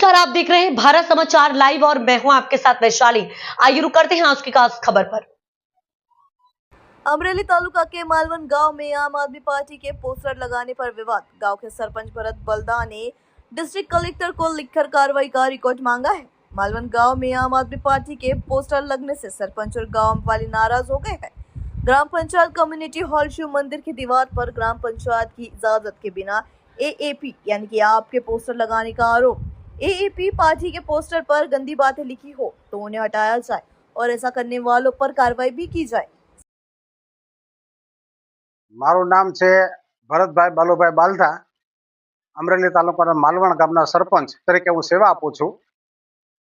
नमस्कार, आप देख रहे हैं भारत समाचार लाइव और मैं हूं आपके साथ वैशाली। आइए रुक करते हैं आज की खास खबर पर। अमरेली तालुका के मालवन गांव में आम आदमी पार्टी के पोस्टर लगाने पर विवाद। गांव के सरपंच भरत बलदा ने डिस्ट्रिक्ट कलेक्टर को लिखकर कार्रवाई का रिकॉर्ड मांगा है। मालवन गांव में आम आदमी पार्टी के पोस्टर लगने से सरपंच और गांव वाले नाराज हो गए हैं। ग्राम पंचायत कम्युनिटी हॉल शिव मंदिर की दीवार पर ग्राम पंचायत की इजाजत के बिना एएपी यानी कि आपके पोस्टर लगाने का आरोप। एएपी पार्टी के पोस्टर पर गंदी बातें लिखी हो तो उन्हें हटाया जाए और ऐसा करने वालों पर कार्रवाई भी की जाए। मारू नाम है भरतभाई बालुभाई बालधा। अमरेली तालुका मालवण गामना सरपंच तरीके हूँ सेवा आपू छू।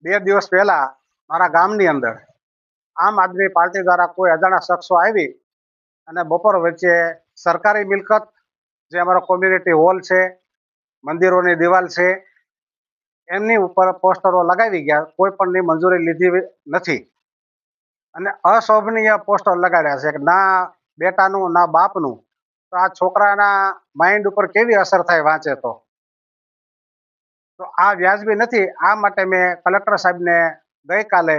2 दिवस पहला मारा गामनी अंदर आम आदमी पार्टी द्वारा कोई अजाणा शख्सों आवी अने बपोर वच्चे सरकारी मिलकत जे अमारो कम्युनिटी हॉल है, मंदिरों की दीवाल है, एमनी ऊपर पोस्टरो लगावी गया। कोई पण मंजूरी लीधी नहीं अने अशोभनीय पोस्टर लगाड्या छे। ना बेटानु ना बापनु। तो आ छोकराना माइंड पर केवी असर थाय वांचे तो आ व्याजबी नहीं। आ माटे मैं कलेक्टर साहेब ने गई काले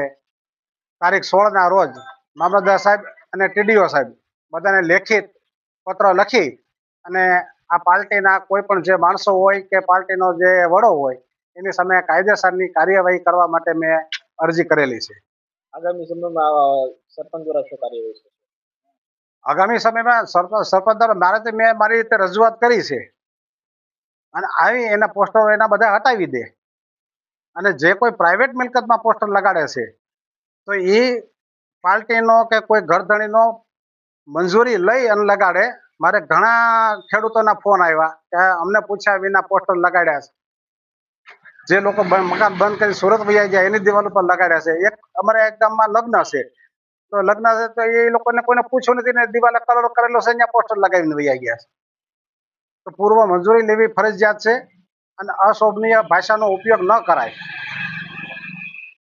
तारीख 16 ना रोज मामलतदार साहेब अने टीडीओ साहेब बधाने लेखित पत्र लखी अने आ पार्टीना कोईपण जे माणसो होय के पार्टीनो जे वडो होय एनी सामे कायदेसरनी कार्यवाही करवा माटे मैं अरजी करेली छे। आगामी समय में सरपंच द्वारा शू कार्यवाही थशे? आगामी समय में सरपंच द्वारा मारे मैं मारी रीते रजूआत करी छे अने आवी एना पोस्टर एना बधा हटावी दे अने जे कोई प्राइवेट मिलकत में पोस्टर लगाड़े छे तो ई पार्टीनो के कोई घरधणीनो मंजूरी लई अने लगाड़े। मारे घणा खेडूतोना फोन आव्या के अमने पूछ्या विना पोस्टर लगाड्या छे। जे लोको मकान बंद करी सूरत वया गया एनी दीवाल पर लगाड्या छे। एक अमरे एक गाममां लग्न छे तो लग्न छे तो ए लोकोने कोઈને पूछ्યું નથી ने दीवाले कलर करेलो छे ने पोस्टर लगावीने वया गया छे। तो पूर्व मंजूरी लेवी फरजियात छे अने अशोभनीय भाषानो उपयोग न कराय।